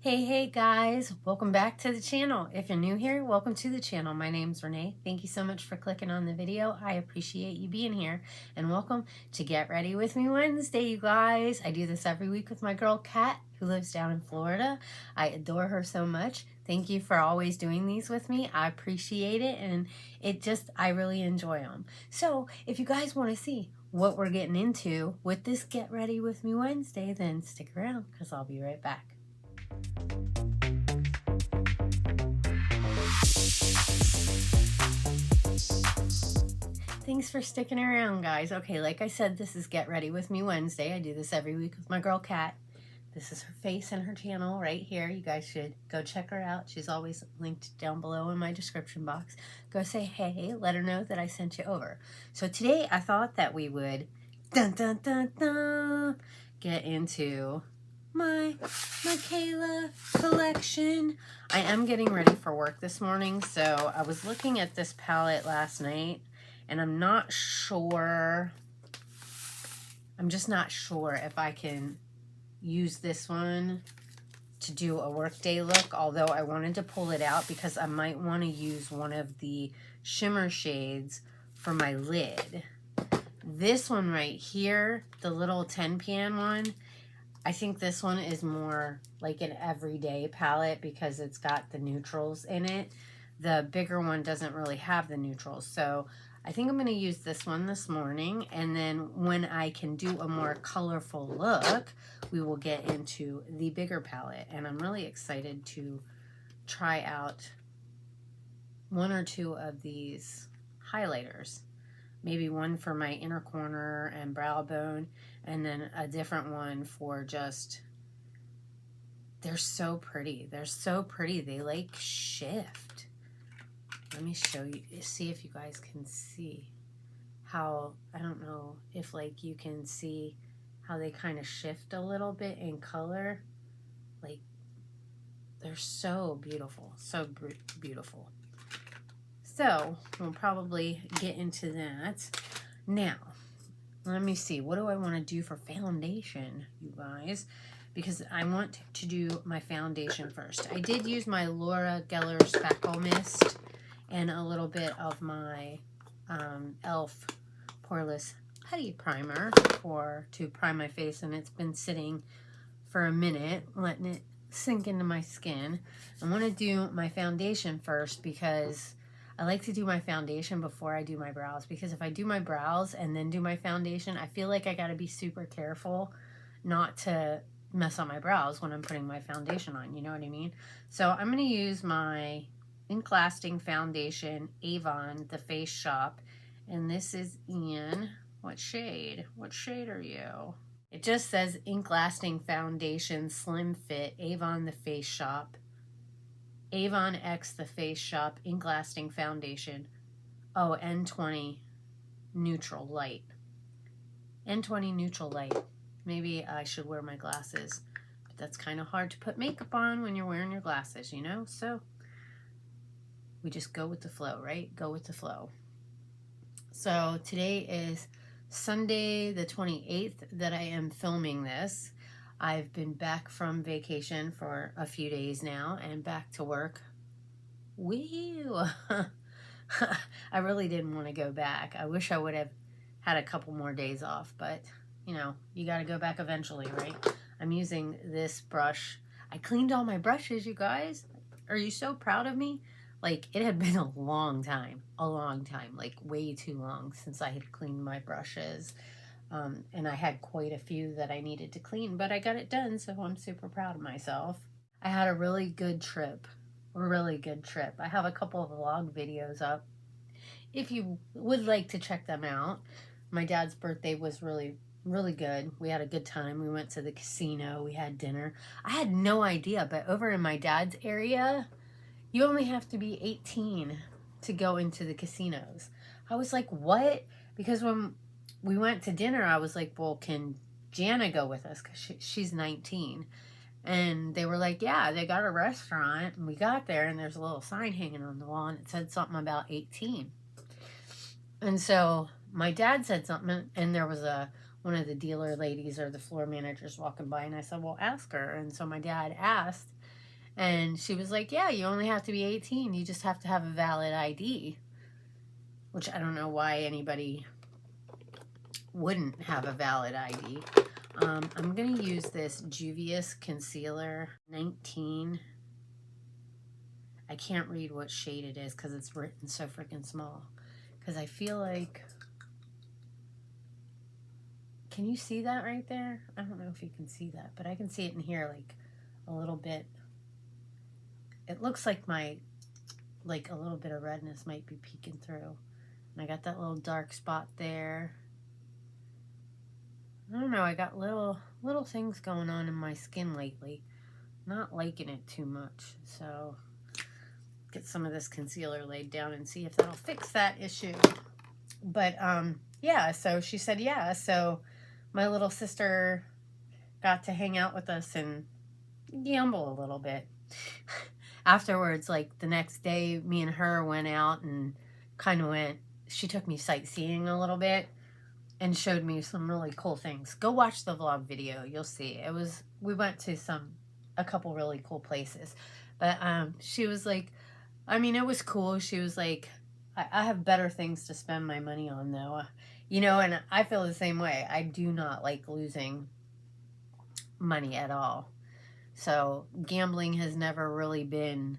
Hey guys, welcome back to the channel. If you're new here, welcome to the channel. My name's Renee. Thank you so much for clicking on the video. I appreciate you being here, and welcome to Get Ready With Me Wednesday, you guys. I do this every week with my girl Kat, who lives down in Florida. I adore her so much. Thank you for always doing these with me. I appreciate it, and I really enjoy them. So if you guys want to see what we're getting into with this Get Ready With Me Wednesday, then stick around because I'll be right back. Thanks for sticking around, guys. Okay, like I said, this is Get Ready With Me Wednesday. I do this every week with my girl Kat. This is her face and her channel right here. You guys should go check her out. She's always linked down below in my description box. Go say hey, let her know that I sent you over. So today I thought that we would get into my Mikayla collection. I am getting ready for work this morning, so I was looking at this palette last night, and I'm just not sure if I can use this one to do a workday look, although I wanted to pull it out because I might want to use one of the shimmer shades for my lid. This one right here, the little 10 pan one, I think this one is more like an everyday palette because it's got the neutrals in it. The bigger one doesn't really have the neutrals, so I think I'm going to use this one this morning, and then when I can do a more colorful look, we will get into the bigger palette. And I'm really excited to try out one or two of these highlighters. Maybe one for my inner corner and brow bone, and then a different one for just, they're so pretty. They're so pretty. They like shift. Let me show you, see if you guys can see how, I don't know if like you can see how they kind of shift a little bit in color. Like, they're so beautiful, so beautiful. So we'll probably get into that. Now, let me see, what do I want to do for foundation, you guys? Because I want to do my foundation first. I did use my Laura Geller Spackle Mist and a little bit of my e.l.f. Poreless Putty Primer to prime my face, and it's been sitting for a minute, letting it sink into my skin. I want to do my foundation first because I like to do my foundation before I do my brows, because if I do my brows and then do my foundation, I feel like I got to be super careful not to mess up my brows when I'm putting my foundation on, you know what I mean? So I'm going to use my Ink Lasting Foundation Avon The Face Shop, and this is in, what shade? What shade are you? It just says Ink Lasting Foundation Slim Fit Avon The Face Shop. Avon X The Face Shop Ink Lasting Foundation. Oh, N20 Neutral Light. N20 Neutral Light. Maybe I should wear my glasses, but that's kind of hard to put makeup on when you're wearing your glasses, you know? So we just go with the flow, right? Go with the flow. So today is Sunday the 28th that I am filming this. I've been back from vacation for a few days now and back to work. Woo! I really didn't want to go back. I wish I would have had a couple more days off, but you know, you got to go back eventually, right? I'm using this brush. I cleaned all my brushes, you guys. Are you so proud of me? Like, it had been a long time, like way too long since I had cleaned my brushes. And I had quite a few that I needed to clean, but I got it done, so I'm super proud of myself. I had a really good trip, I have a couple of vlog videos up if you would like to check them out. My dad's birthday was really good. We had a good time. We went to the casino, we had dinner. I had no idea, but over in my dad's area, you only have to be 18 to go into the casinos. I was like, what? Because when we went to dinner, I was like, well, can Jana go with us? Because she's 19. And they were like, yeah, they got a restaurant. And we got there, and there's a little sign hanging on the wall, and it said something about 18. And so my dad said something, and there was one of the dealer ladies or the floor managers walking by, and I said, well, ask her. And so my dad asked, And she was like, yeah, you only have to be 18. You just have to have a valid ID. Which I don't know why anybody wouldn't have a valid ID. I'm going to use this Juvia's Concealer 19. I can't read what shade it is because it's written so freaking small. Because I feel like... Can you see that right there? I don't know if you can see that, but I can see it in here like a little bit. It looks like a little bit of redness might be peeking through. And I got that little dark spot there. I don't know, I got little things going on in my skin lately. Not liking it too much. So get some of this concealer laid down and see if that'll fix that issue. But yeah, so she said yeah. So my little sister got to hang out with us and gamble a little bit. Afterwards, like the next day, me and her went out and kind of she took me sightseeing a little bit and showed me some really cool things. Go watch the vlog video, you'll see. We went to a couple really cool places. But she was like, I mean, it was cool. She was like, I have better things to spend my money on though. You know, and I feel the same way. I do not like losing money at all. So gambling has never really been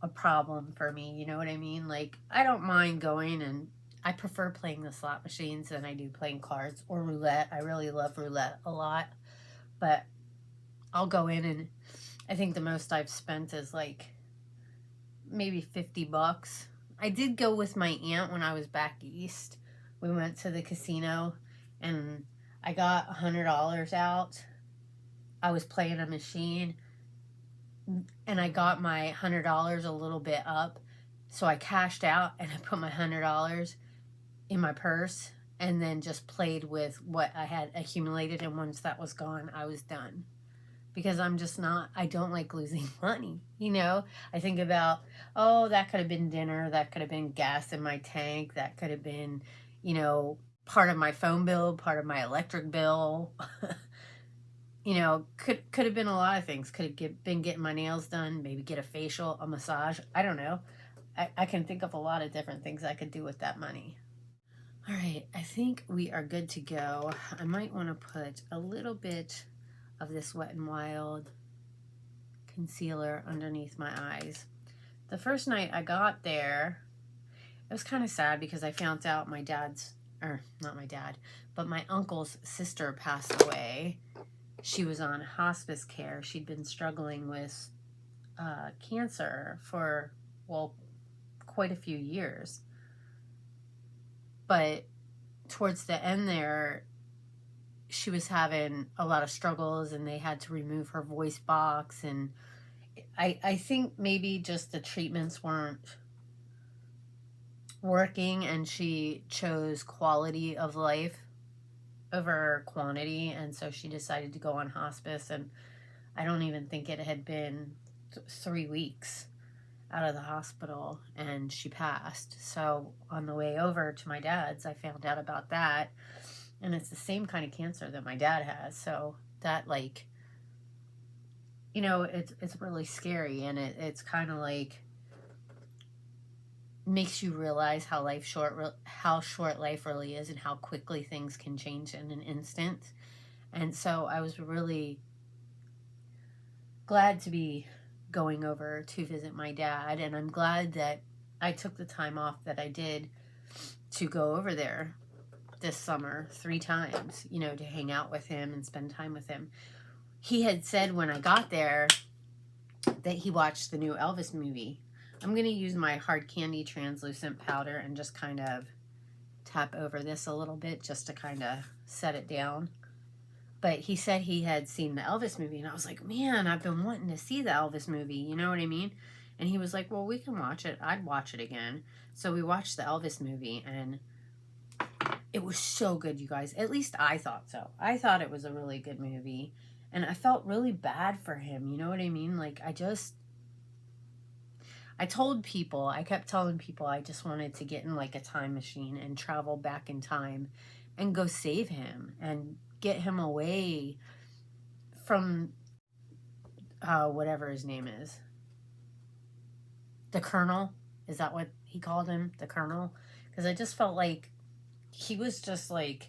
a problem for me. You know what I mean? Like, I don't mind going, and I prefer playing the slot machines than I do playing cards or roulette. I really love roulette a lot. But I'll go in, and I think the most I've spent is like maybe $50. I did go with my aunt when I was back east. We went to the casino and I got $100 out. I was playing a machine and I got my $100 a little bit up. So I cashed out and I put my $100 in my purse and then just played with what I had accumulated. And once that was gone, I was done. Because I don't like losing money, you know? I think about, oh, that could have been dinner, that could have been gas in my tank, that could have been, you know, part of my phone bill, part of my electric bill. You know, could have been a lot of things. Could have been getting my nails done, maybe get a facial, a massage. I don't know. I can think of a lot of different things I could do with that money. All right, I think we are good to go. I might want to put a little bit of this Wet n Wild concealer underneath my eyes. The first night I got there, it was kind of sad because I found out my uncle's sister passed away. She was on hospice care. She'd been struggling with cancer for, well, quite a few years. But towards the end there, she was having a lot of struggles and they had to remove her voice box. And I think maybe just the treatments weren't working and she chose quality of life over quantity. And so she decided to go on hospice. And I don't even think it had been 3 weeks out of the hospital and she passed. So on the way over to my dad's, I found out about that. And it's the same kind of cancer that my dad has. So that, like, you know, it's really scary. And it's kind of like makes you realize how short life really is and how quickly things can change in an instant. And so I was really glad to be going over to visit my dad. And I'm glad that I took the time off that I did to go over there this summer 3 times, you know, to hang out with him and spend time with him. He had said when I got there that he watched the new Elvis movie. I'm going to use my Hard Candy translucent powder and just kind of tap over this a little bit just to kind of set it down. But he said he had seen the Elvis movie, and I was like, man, I've been wanting to see the Elvis movie, you know what I mean? And he was like, well, we can watch it. I'd watch it again. So we watched the Elvis movie, and it was so good, you guys. At least I thought so. I thought it was a really good movie, and I felt really bad for him, you know what I mean? Like, I kept telling people I just wanted to get in like a time machine and travel back in time and go save him and get him away from whatever his name is. The Colonel. Is that what he called him? The Colonel? Because I just felt like he was just like,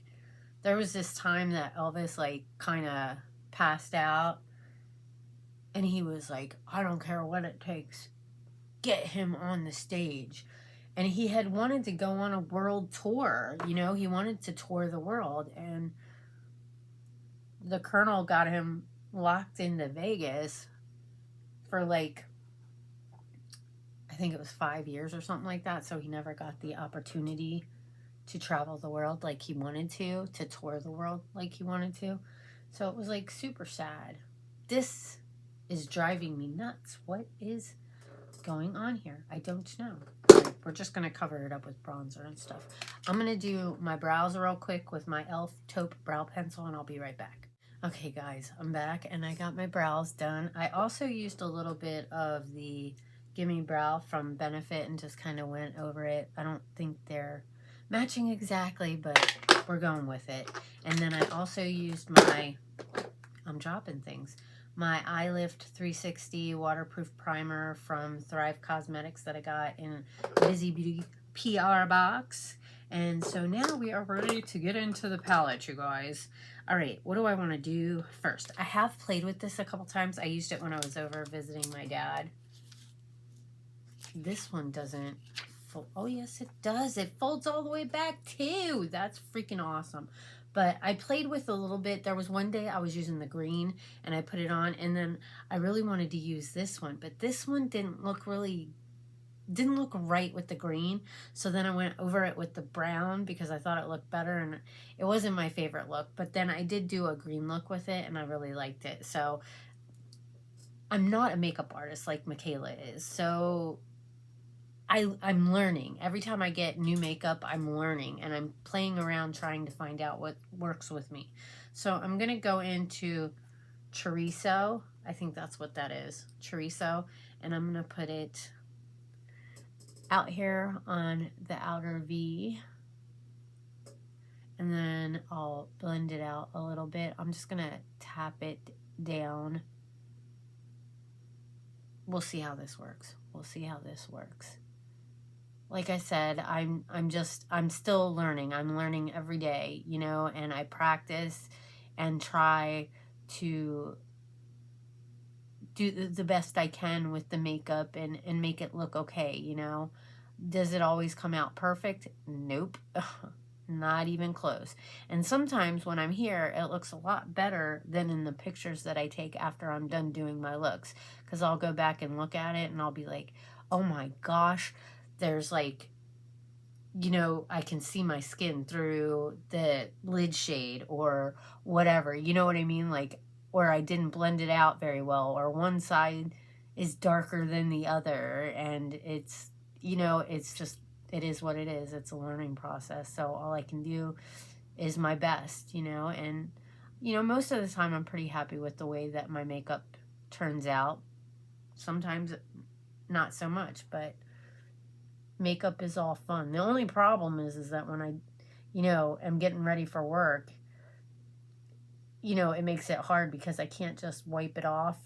there was this time that Elvis like kind of passed out, and he was like, I don't care what it takes, get him on the stage. And he had wanted to go on a world tour, you know, he wanted to tour the world, and the Colonel got him locked into Vegas for like, I think it was 5 years or something like that, so he never got the opportunity to travel the world like he wanted to tour the world like he wanted to. So it was like super sad. This is driving me nuts. What is going on here? I don't know. All right, we're just going to cover it up with bronzer and stuff. I'm going to do my brows real quick with my e.l.f. taupe brow pencil, and I'll be right back. Okay, guys, I'm back, and I got my brows done. I also used a little bit of the Gimme Brow from Benefit and just kind of went over it. I don't think they're matching exactly, but we're going with it. And then I also used my, I'm dropping things, my Eye Lift 360 waterproof primer from Thrive Cosmetics that I got in Bizy Beauty PR box. And so now we are ready to get into the palette, you guys. All right, what do I want to do first? I have played with this a couple times. I used it when I was over visiting my dad. This one doesn't fold. Oh, yes, it does. It folds all the way back, too. That's freaking awesome. But I played with a little bit. There was one day I was using the green, and I put it on, and then I really wanted to use this one. But this one didn't look right with the green. So then I went over it with the brown because I thought it looked better, and it wasn't my favorite look. But then I did do a green look with it, and I really liked it. So I'm not a makeup artist like Mikayla is. So I'm learning. Every time I get new makeup, I'm learning, and I'm playing around trying to find out what works with me. So I'm going to go into Chorizo. I think that's what that is. Chorizo. And I'm going to put it out here on the outer V. And then I'll blend it out a little bit. I'm just going to tap it down. We'll see how this works. We'll see how this works. Like I said, I'm still learning. I'm learning every day, you know, and I practice and try to do the best I can with the makeup and make it look okay, you know. Does it always come out perfect? Nope. Not even close. And sometimes when I'm here, it looks a lot better than in the pictures that I take after I'm done doing my looks. Because I'll go back and look at it and I'll be like, oh my gosh, there's like, you know, I can see my skin through the lid shade or whatever. You know what I mean? Like, or I didn't blend it out very well, or one side is darker than the other. And it's, you know, it's just, it is what it is. It's a learning process. So all I can do is my best, you know, and, you know, most of the time I'm pretty happy with the way that my makeup turns out. Sometimes not so much, but makeup is all fun. The only problem is that when I, you know, am getting ready for work, you know, it makes it hard because I can't just wipe it off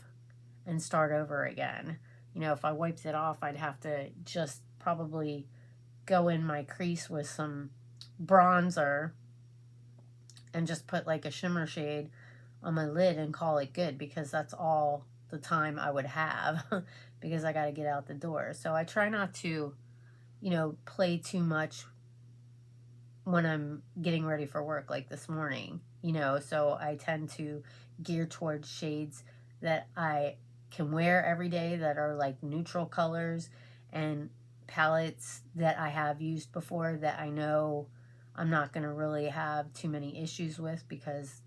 and start over again. You know, if I wiped it off, I'd have to just probably go in my crease with some bronzer and just put like a shimmer shade on my lid and call it good, because that's all the time I would have because I got to get out the door. So I try not to, you know, play too much when I'm getting ready for work, like this morning, you know, so I tend to gear towards shades that I can wear every day that are like neutral colors, and palettes that I have used before that I know I'm not going to really have too many issues with, because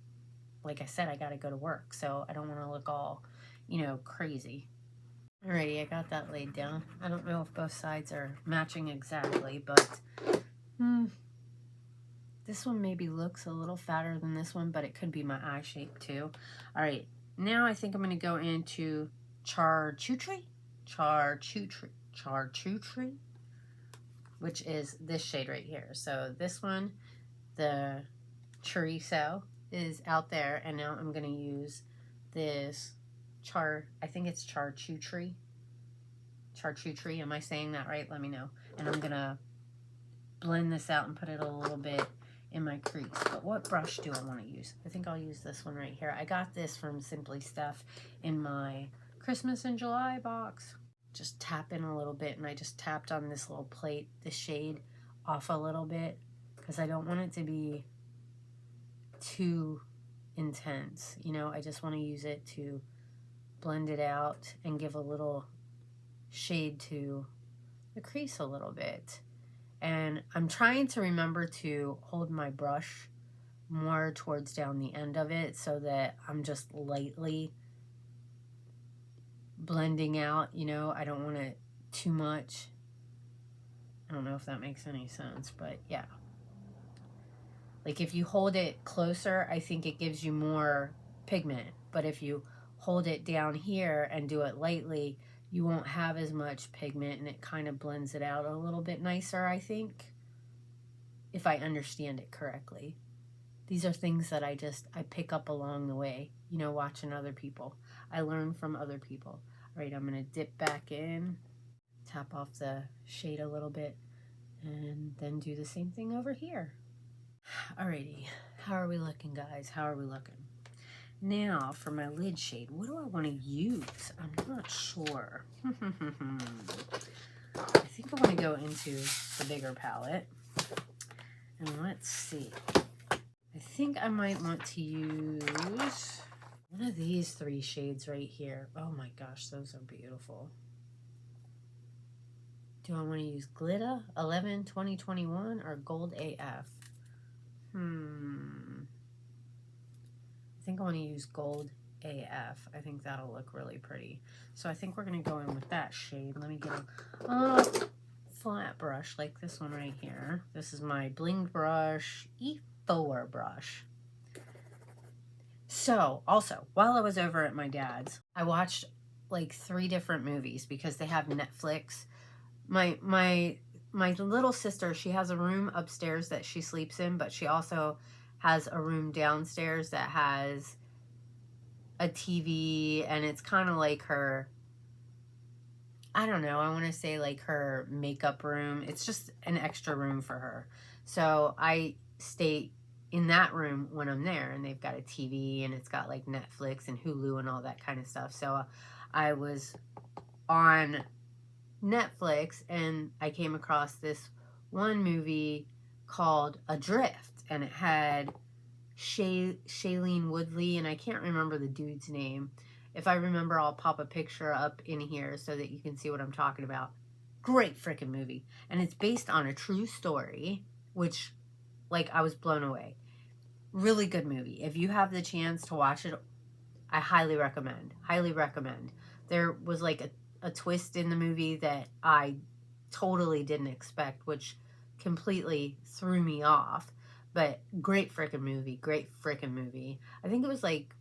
like I said, I got to go to work, so I don't want to look all, you know, crazy. Alrighty, I got that laid down. I don't know if both sides are matching exactly, but this one maybe looks a little fatter than this one, but it could be my eye shape too. Alright, now I think I'm going to go into Charcuterie, which is this shade right here. So this one, the Chorizo, is out there, and now I'm going to use this I think it's charcuterie. Charcuterie, am I saying that right? Let me know. And I'm gonna blend this out and put it a little bit in my crease. But what brush do I want to use? I think I'll use this one right here. I got this from Simply Stuff in my Christmas in July box. Just tap in a little bit, and I just tapped on this little plate, the shade off a little bit, because I don't want it to be too intense. You know, I just want to use it to blend it out and give a little shade to the crease a little bit. And I'm trying to remember to hold my brush more towards down the end of it so that I'm just lightly blending out, you know. I don't want it too much. I don't know if that makes any sense, but yeah. Like if you hold it closer, I think it gives you more pigment. But if you hold it down here and do it lightly, you won't have as much pigment, and it kind of blends it out a little bit nicer, I think, if I understand it correctly. These are things that I pick up along the way, you know, watching other people. I learn from other people. All right, I'm going to dip back in, tap off the shade a little bit, and then do the same thing over here. Alrighty, how are we looking, guys? How are we looking? Now, for my lid shade, what do I want to use? I'm not sure. I think I want to go into the bigger palette. And let's see. I think I might want to use one of these 3 shades right here. Oh my gosh, those are beautiful. Do I want to use Glitter 11 2021 or Gold AF? I think I want to use Gold AF. I think that'll look really pretty. So I think we're going to go in with that shade. Let me get a flat brush like this one right here. This is my Bling Brush E4 brush. So also, while I was over at my dad's, I watched like 3 different movies because they have Netflix. My little sister, she has a room upstairs that she sleeps in, but she also has a room downstairs that has a TV, and it's kind of like her, I don't know, I want to say like her makeup room. It's just an extra room for her. So I stay in that room when I'm there, and they've got a TV, and it's got like Netflix and Hulu and all that kind of stuff. So I was on Netflix, and I came across this one movie called Adrift, and it had Shailene Woodley, and I can't remember the dude's name. If I remember, I'll pop a picture up in here so that you can see what I'm talking about. Great freaking movie. And it's based on a true story, which, like, I was blown away. Really good movie. If you have the chance to watch it, I highly recommend. Highly recommend. There was, like, a twist in the movie that I totally didn't expect, which completely threw me off. But great freaking movie. Great freaking movie. I think it was like,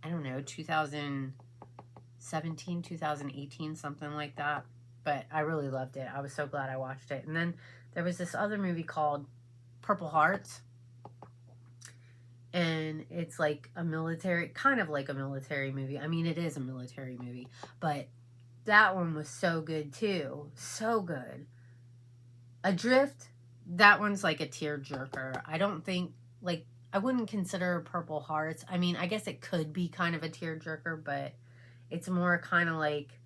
I don't know, 2017, 2018, something like that. But I really loved it. I was so glad I watched it. And then there was this other movie called Purple Hearts. And it's like a military, kind of like a military movie. I mean, it is a military movie. But that one was so good too. So good. Adrift, that one's like a tearjerker. I don't think, like, I wouldn't consider Purple Hearts. I mean, I guess it could be kind of a tearjerker, but it's more kind of like,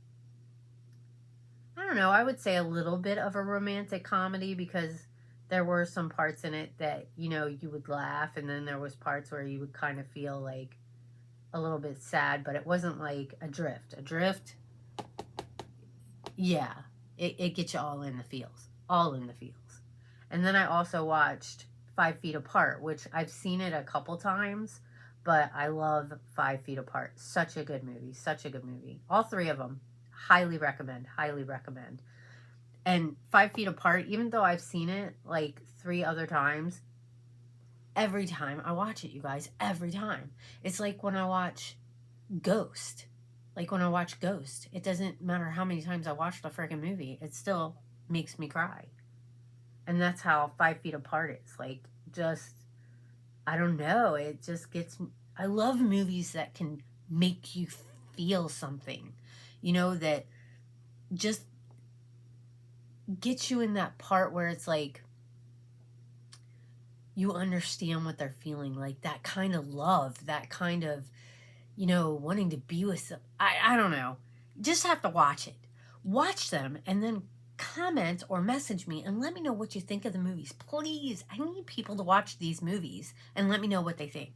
I don't know, I would say a little bit of a romantic comedy, because there were some parts in it that, you know, you would laugh, and then there was parts where you would kind of feel like a little bit sad, but it wasn't like Adrift. Adrift, yeah, it gets you all in the feels. All in the feels. And then I also watched 5 Feet Apart, which I've seen it a couple times, but I love 5 Feet Apart. Such a good movie. Such a good movie. All 3 of them. Highly recommend. Highly recommend. And 5 Feet Apart, even though I've seen it like 3 other times, every time I watch it, you guys, every time. It's like when I watch Ghost. Like when I watch Ghost. It doesn't matter how many times I watch the freaking movie. It still makes me cry. And that's how 5 Feet Apart is. Like, just, I don't know. It just gets, I love movies that can make you feel something, you know, that just gets you in that part where it's like you understand what they're feeling, like that kind of love, that kind of, you know, wanting to be with them. I don't know. Just have to watch it. Watch them and then comment or message me and let me know what you think of the movies. Please, I need people to watch these movies and let me know what they think.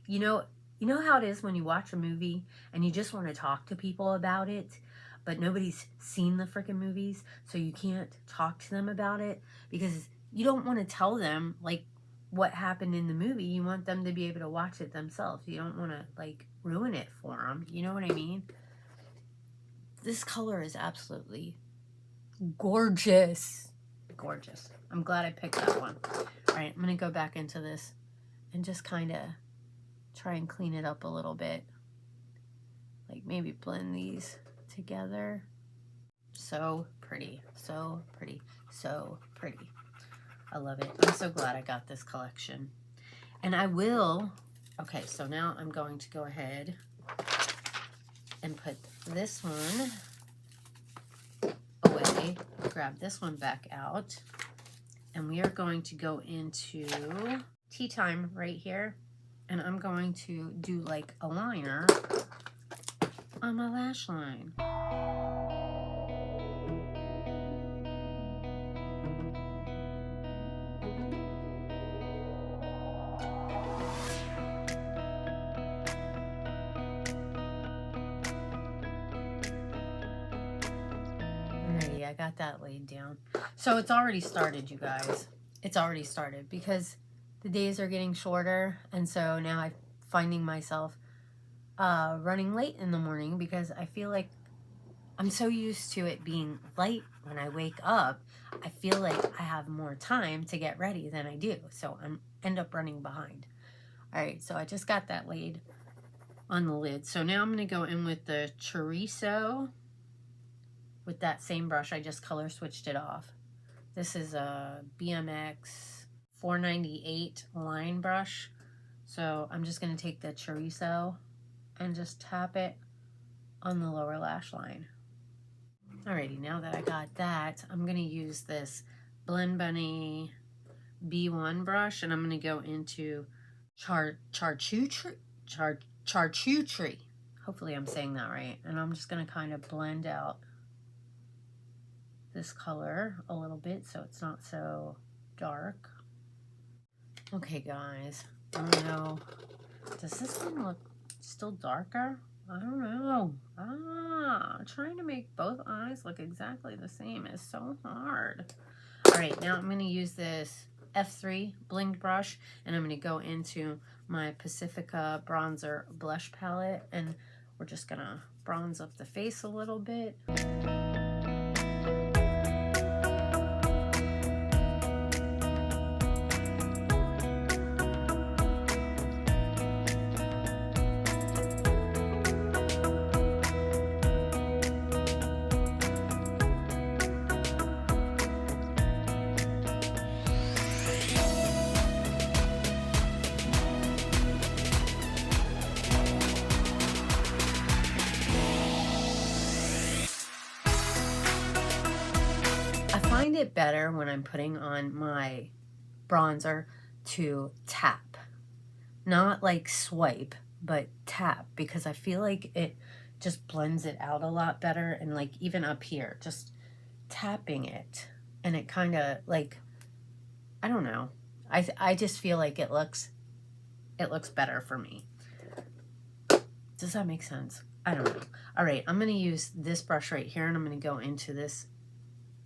You know how it is when you watch a movie and you just want to talk to people about it, but nobody's seen the freaking movies, so you can't talk to them about it because you don't want to tell them like what happened in the movie. You want them to be able to watch it themselves. You don't want to like ruin it for them. You know what I mean? This color is absolutely gorgeous. Gorgeous. I'm glad I picked that one. All right, I'm going to go back into this and just kind of try and clean it up a little bit. Like maybe blend these together. So pretty, so pretty, so pretty. I love it. I'm so glad I got this collection. And I will, okay, so now I'm going to go ahead and put this one away, grab this one back out, and we are going to go into tea time right here. And I'm going to do like a liner on my lash line. Alrighty, I got that laid down. So it's already started, you guys. It's already started because the days are getting shorter, and so now I'm finding myself running late in the morning because I feel like I'm so used to it being light when I wake up. I feel like I have more time to get ready than I do, so I end up running behind. All right, so I just got that laid on the lid. So now I'm going to go in with the chorizo with that same brush. I just color switched it off. This is a BMX 498 line brush. So I'm just going to take the chorizo and just tap it on the lower lash line. Alrighty, now that I got that, I'm going to use this Blend Bunny B1 brush, and I'm going to go into charcuterie. Hopefully I'm saying that right. And I'm just going to kind of blend out this color a little bit so it's not so dark. Okay, guys, I don't know. Does this one look still darker? I don't know. Trying to make both eyes look exactly the same is so hard. All right, now I'm going to use this F3 blinged brush, and I'm going to go into my Pacifica bronzer blush palette, and we're just going to bronze up the face a little bit. I find it better when I'm putting on my bronzer to tap, not like swipe, but tap, because I feel like it just blends it out a lot better. And like even up here, just tapping it, and it kind of like, I don't know, I just feel like it looks better for me. Does that make sense? I don't know. All right, I'm going to use this brush right here, and I'm going to go into this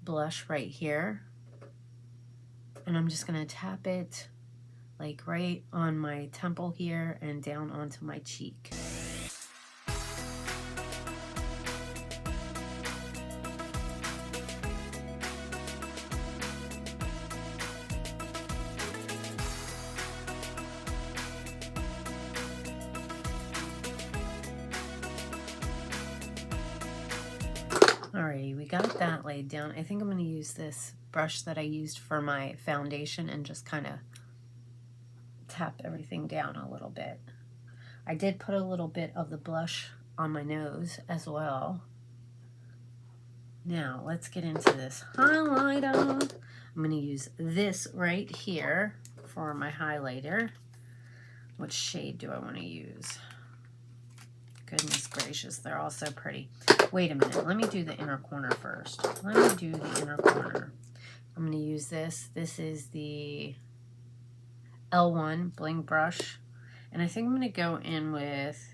blush right here, and I'm just going to tap it like right on my temple here and down onto my cheek. Alrighty, we got that laid down. I think I'm going to use this brush that I used for my foundation and just kind of tap everything down a little bit. I did put a little bit of the blush on my nose as well. Now, let's get into this highlighter. I'm going to use this right here for my highlighter. What shade do I want to use? Goodness gracious, they're all so pretty. Wait a minute, let me do the inner corner first. Let me do the inner corner. I'm going to use this. This is the L1 Bling Brush. And I think I'm going to go in with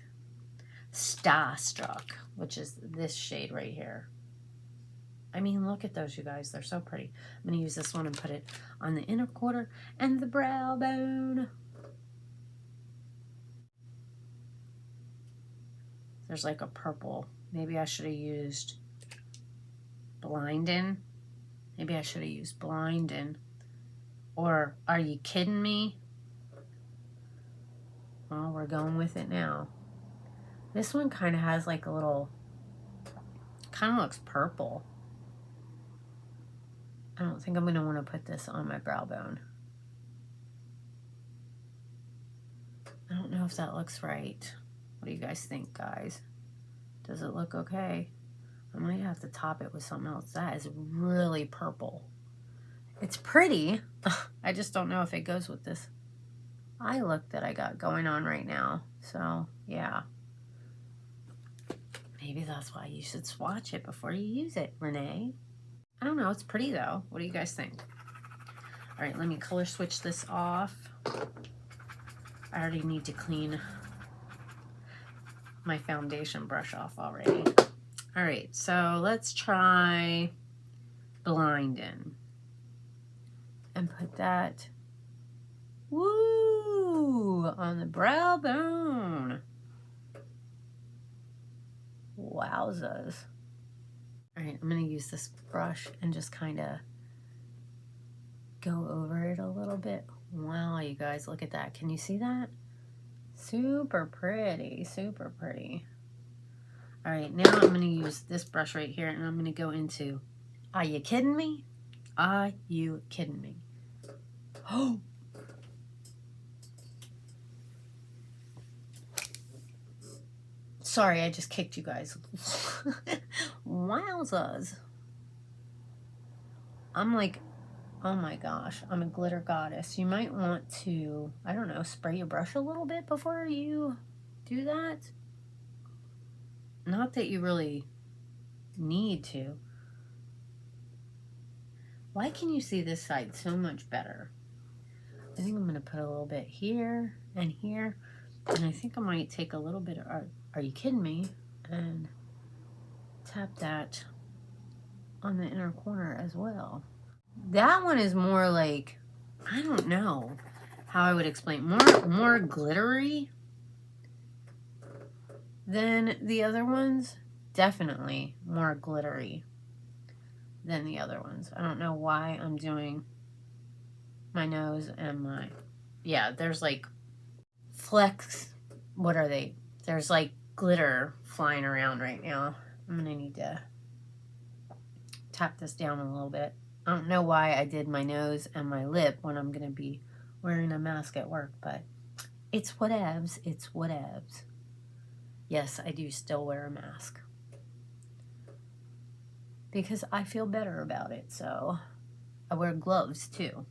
Starstruck, which is this shade right here. I mean, look at those, you guys. They're so pretty. I'm going to use this one and put it on the inner corner and the brow bone. There's like a purple. Maybe I should have used Blindin'. Maybe I should have used Blindin'. Or Are You Kidding Me? Well, we're going with it now. This one kind of has like a little, kind of looks purple. I don't think I'm going to want to put this on my brow bone. I don't know if that looks right. What do you guys think, guys? Does it look okay? I might have to top it with something else. That is really purple. It's pretty. I just don't know if it goes with this eye look that I got going on right now. So, yeah. Maybe that's why you should swatch it before you use it, Renee. I don't know. It's pretty, though. What do you guys think? All right, let me color switch this off. I already need to clean my foundation brush off already. All right, so let's try Blindin'. And put that, woo, on the brow bone. Wowzers. All right, I'm going to use this brush and just kind of go over it a little bit. Wow, you guys, look at that. Can you see that? Super pretty, super pretty. All right, now I'm going to use this brush right here, and I'm going to go into Are You Kidding Me? Are You Kidding Me? Oh! Sorry, I just kicked you guys. Wowzers. I'm like, oh my gosh, I'm a glitter goddess. You might want to, I don't know, spray your brush a little bit before you do that. Not that you really need to. Why can you see this side so much better? I think I'm going to put a little bit here and here. And I think I might take a little bit of Are You Kidding Me? And tap that on the inner corner as well. That one is more like, I don't know how I would explain, more glittery than the other ones. Definitely more glittery than the other ones. I don't know why I'm doing my nose and my, yeah, there's like flecks. What are they? There's like glitter flying around right now. I'm gonna need to tap this down a little bit. I don't know why I did my nose and my lip when I'm gonna be wearing a mask at work, but it's whatevs, it's whatevs. Yes, I do still wear a mask because I feel better about it, so I wear gloves too.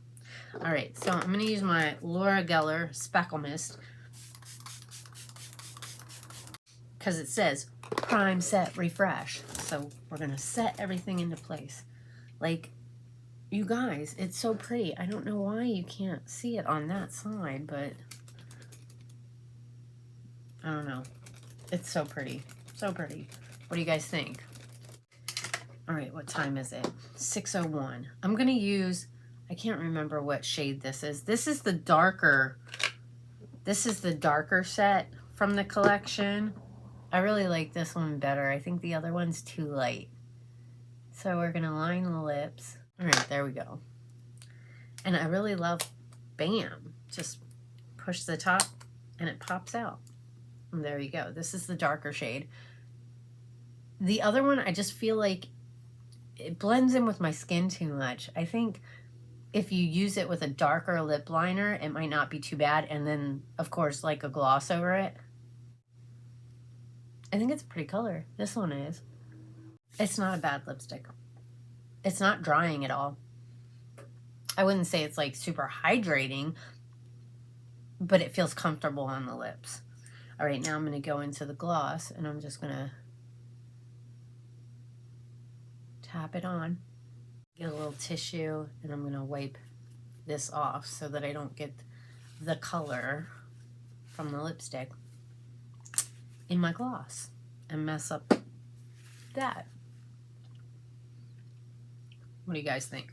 All right, so I'm gonna use my Laura Geller Speckle Mist because it says prime, set, refresh. So we're gonna set everything into place. Like, you guys, it's so pretty. I don't know why you can't see it on that side, but I don't know. It's so pretty, so pretty. What do you guys think? All right, what time is it? 6:01. I'm gonna use, I can't remember what shade this is. This is the darker set from the collection. I really like this one better. I think the other one's too light. So we're gonna line the lips. All right, there we go. And I really love, bam, just push the top and it pops out. And there you go. This is the darker shade. The other one, I just feel like it blends in with my skin too much. I think if you use it with a darker lip liner, it might not be too bad. And then, of course, like a gloss over it, I think it's a pretty color. This one is. It's not a bad lipstick. It's not drying at all. I wouldn't say it's like super hydrating, but it feels comfortable on the lips. All right, now I'm going to go into the gloss, and I'm just going to tap it on. Get a little tissue, and I'm going to wipe this off so that I don't get the color from the lipstick in my gloss and mess up that. What do you guys think?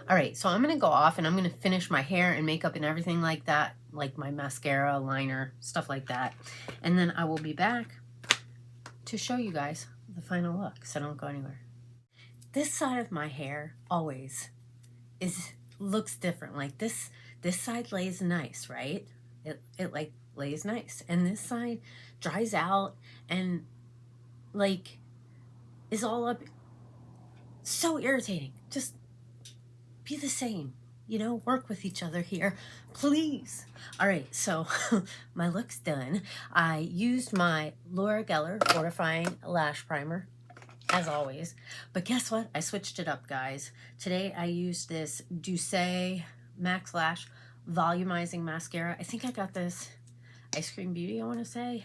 All right, so I'm going to go off and I'm going to finish my hair and makeup and everything like that, like my mascara, liner, stuff like that. And then I will be back to show you guys the final look, so don't go anywhere. This side of my hair always looks different. Like this side lays nice, right? It like lays nice. And this side dries out and like is all up. So irritating. Just be the same, you know, work with each other here, please. All right, so my look's done. I used my Laura Geller Fortifying Lash Primer, as always. But guess what? I switched it up, guys. Today I used this Douce Max Lash Volumizing Mascara. I think I got this Ice Cream Beauty, I want to say.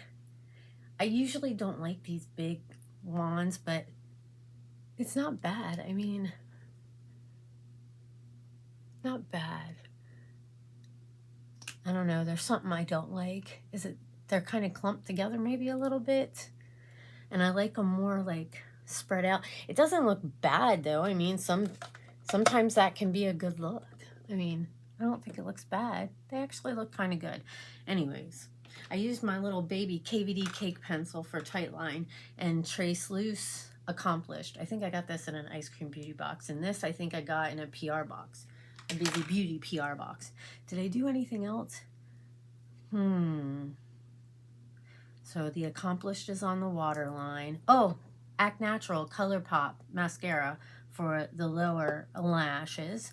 I usually don't like these big wands, but it's not bad. I mean, not bad. I don't know. There's something I don't like. They're kind of clumped together maybe a little bit. And I like them more like spread out. It doesn't look bad though. I mean, sometimes that can be a good look. I mean, I don't think it looks bad. They actually look kind of good. Anyways, I used my little baby KVD cake pencil for tight line and Trace Loose Accomplished. I think I got this in an Ice Cream Beauty box. And this I think I got in a PR box. A Bizy Beauty PR box. Did I do anything else? So the Accomplished is on the waterline. Oh, Act Natural Color Pop Mascara for the lower lashes.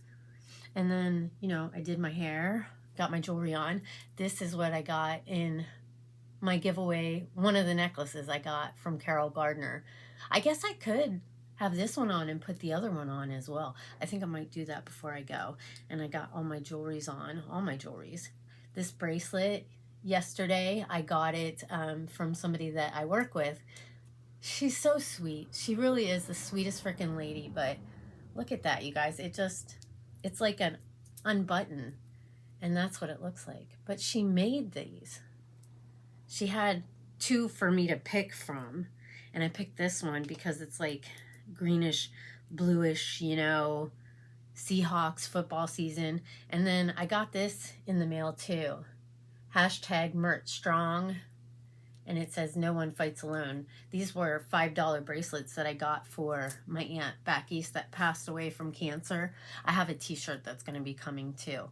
And then, you know, I did my hair, got my jewelry on. This is what I got in my giveaway, one of the necklaces I got from Carol Gardner. I guess I could have this one on and put the other one on as well. I think I might do that before I go. And I got all my jewelries on, all my jewelries. This bracelet, yesterday, I got it from somebody that I work with. She's so sweet. She really is the sweetest freaking lady, but look at that, you guys. It's like an unbutton, and that's what it looks like. But she made these. She had two for me to pick from, and I picked this one because it's like greenish, bluish, you know, Seahawks football season. And then I got this in the mail too. Hashtag Mert Strong. And it says no one fights alone. These were $5 bracelets that I got for my aunt back east that passed away from cancer. I have a t-shirt that's going to be coming too.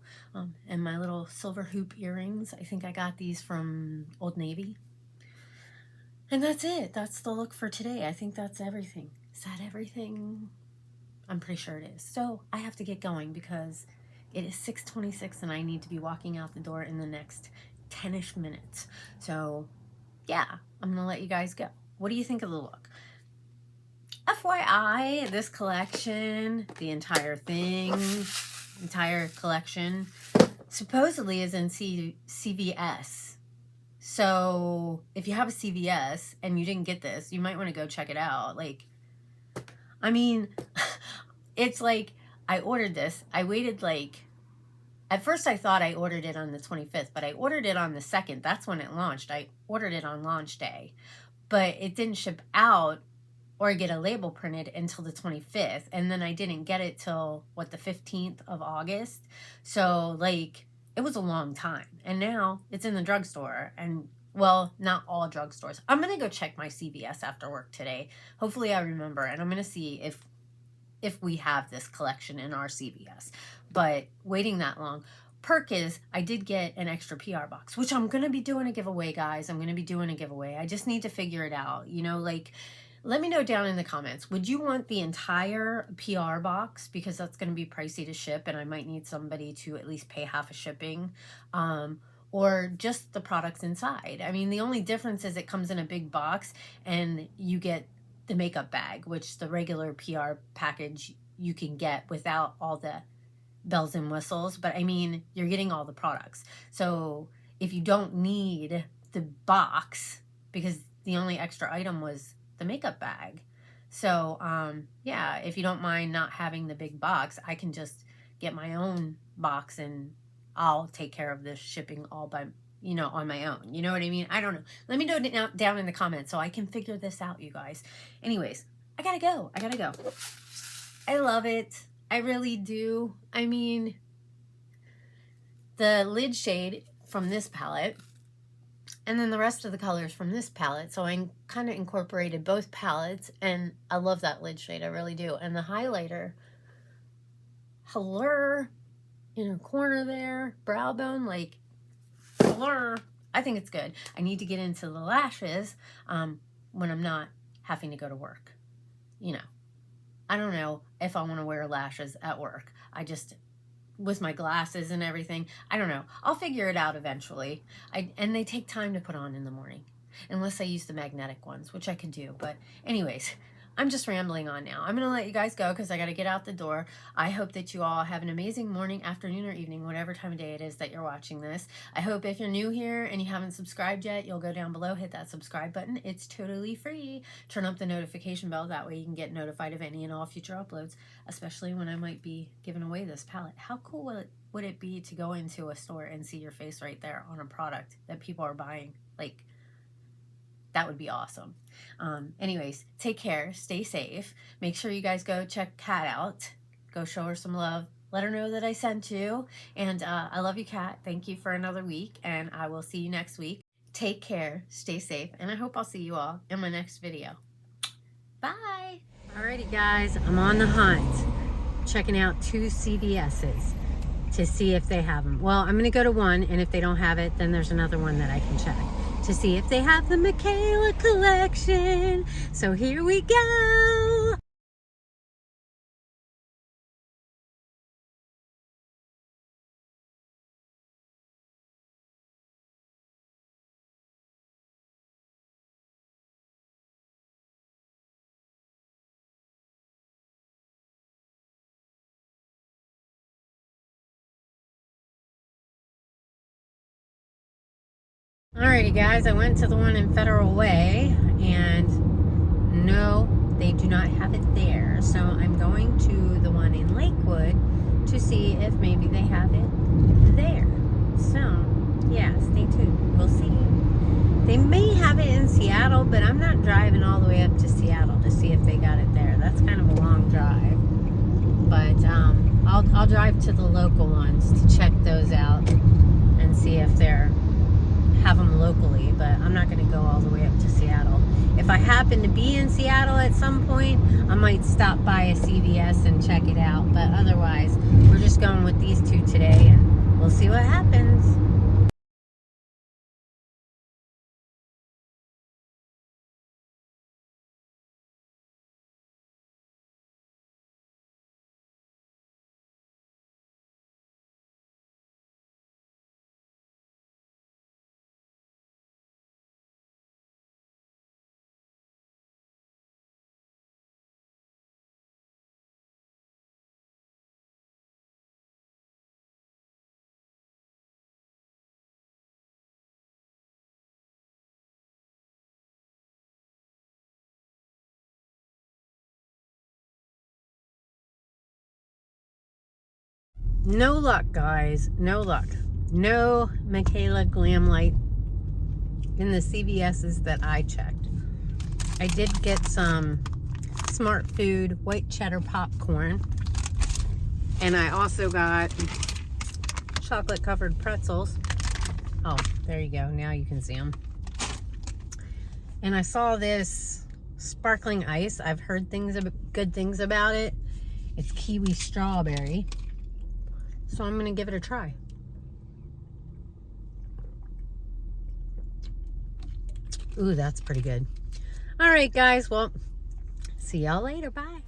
And my little silver hoop earrings. I think I got these from Old Navy. And that's it. That's the look for today. I think that's everything. Is that everything? I'm pretty sure it is. So I have to get going because it is 6:26 and I need to be walking out the door in the next 10-ish minutes. So yeah, I'm going to let you guys go. What do you think of the look? FYI, this collection, the entire thing, entire collection, supposedly is in CVS. So if you have a CVS and you didn't get this, you might want to go check it out. Like, I mean, it's like I ordered this. I waited like, at first I thought I ordered it on the 25th, but I ordered it on the 2nd. That's when it launched. I ordered it on launch day, but it didn't ship out or get a label printed until the 25th. And then I didn't get it till, what, the 15th of August. So, like, it was a long time. And now it's in the drugstore. And, well, not all drugstores. I'm going to go check my CVS after work today. Hopefully I remember. And I'm going to see if we have this collection in our CVS. But waiting that long. Perk is I did get an extra PR box, which I'm going to be doing a giveaway, guys. I'm going to be doing a giveaway. I just need to figure it out. You know, like, let me know down in the comments. Would you want the entire PR box? Because that's going to be pricey to ship and I might need somebody to at least pay half of shipping. or just the products inside. I mean, the only difference is it comes in a big box and you get the makeup bag, which the regular PR package you can get without all the bells and whistles. But I mean, you're getting all the products. So if you don't need the box, because the only extra item was the makeup bag. So yeah, if you don't mind not having the big box, I can just get my own box and I'll take care of this shipping all by, you know, on my own. You know what I mean? I don't know. Let me know down in the comments so I can figure this out, you guys. Anyways, I gotta go. I love it. I really do. I mean, the lid shade from this palette and then the rest of the colors from this palette. So I kind of incorporated both palettes and I love that lid shade. I really do. And the highlighter, hello, in a corner there, brow bone, like, hello. I think it's good. I need to get into the lashes when I'm not having to go to work. You know, I don't know if I want to wear lashes at work. I just, with my glasses and everything, I don't know. I'll figure it out eventually. And they take time to put on in the morning, unless I use the magnetic ones, which I can do. But anyways, I'm just rambling on now. I'm going to let you guys go because I got to get out the door. I hope that you all have an amazing morning, afternoon, or evening, whatever time of day it is that you're watching this. I hope if you're new here and you haven't subscribed yet, you'll go down below, hit that subscribe button. It's totally free. Turn up the notification bell. That way you can get notified of any and all future uploads, especially when I might be giving away this palette. How cool would it be to go into a store and see your face right there on a product that people are buying? Like, that would be awesome. Anyways, take care, stay safe. Make sure you guys go check Kat out. Go show her some love. Let her know that I sent you. And I love you, Kat. Thank you for another week. And I will see you next week. Take care, stay safe. And I hope I'll see you all in my next video. Bye. Alrighty, guys. I'm on the hunt. Checking out 2 CVS's to see if they have them. Well, I'm going to go to one. And if they don't have it, then there's another one that I can check to see if they have the Mikayla collection. So here we go. Alrighty, guys, I went to the one in Federal Way, and no, they do not have it there. So I'm going to the one in Lakewood to see if maybe they have it there. So, yeah, stay tuned. We'll see. They may have it in Seattle, but I'm not driving all the way up to Seattle to see if they got it there. That's kind of a long drive. But I'll drive to the local ones to check those out and see if they're have them locally, but I'm not going to go all the way up to Seattle. If I happen to be in Seattle at some point, I might stop by a CVS and check it out, but otherwise we're just going with these 2 today and we'll see what happens. No luck, guys. No luck. No Mikayla GLAMLITE in the CVS's that I checked. I did get some Smart Food white cheddar popcorn. And I also got chocolate covered pretzels. Oh, there you go. Now you can see them. And I saw this sparkling ice. I've heard good things about it. It's kiwi strawberry. So I'm going to give it a try. Ooh, that's pretty good. All right, guys. Well, see y'all later. Bye.